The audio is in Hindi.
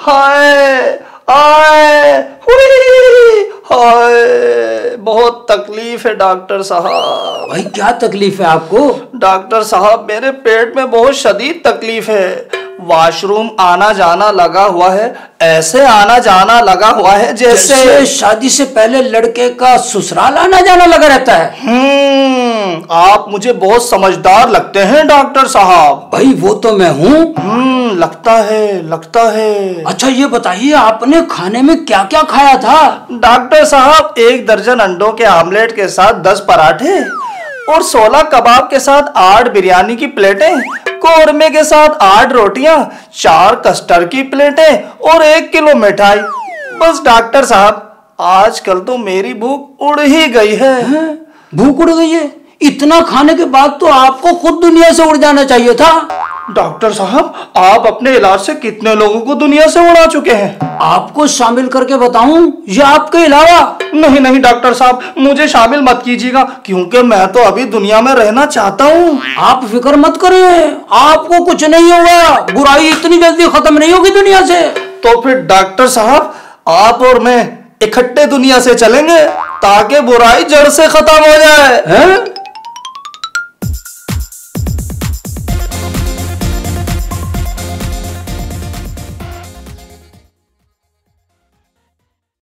हाय हाय हुई, हाय बहुत तकलीफ है डॉक्टर साहब। भाई क्या तकलीफ है आपको? डॉक्टर साहब मेरे पेट में बहुत शदीद तकलीफ है। वॉशरूम आना जाना लगा हुआ है, ऐसे आना जाना लगा हुआ है जैसे शादी से पहले लड़के का ससुराल आना जाना लगा रहता है। आप मुझे बहुत समझदार लगते हैं डॉक्टर साहब। भाई वो तो मैं हूँ। लगता है लगता है। अच्छा ये बताइए आपने खाने में क्या क्या खाया था? डॉक्टर साहब 1 दर्जन अंडों के आमलेट के साथ 10 पराठे और 16 कबाब के साथ 8 बिरयानी की प्लेटें, कौरमे के साथ 8 रोटियां, 4 कस्टर्ड की प्लेटें और 1 किलो मिठाई। बस डॉक्टर साहब आजकल तो मेरी भूख उड़ ही गई है। भूख उड़ गई है? इतना खाने के बाद तो आपको खुद दुनिया से उड़ जाना चाहिए था। डॉक्टर साहब आप अपने इलाज से कितने लोगों को दुनिया से उड़ा चुके हैं? आपको शामिल करके बताऊं या आपके अलावा? नहीं नहीं डॉक्टर साहब मुझे शामिल मत कीजिएगा, क्योंकि मैं तो अभी दुनिया में रहना चाहता हूँ। आप फिक्र मत करिए, आपको कुछ नहीं होगा। बुराई इतनी जल्दी खत्म नहीं होगी दुनिया से। तो फिर डॉक्टर साहब आप और मैं इकट्ठे दुनिया से चलेंगे ताकि बुराई जड़ से खत्म हो जाए।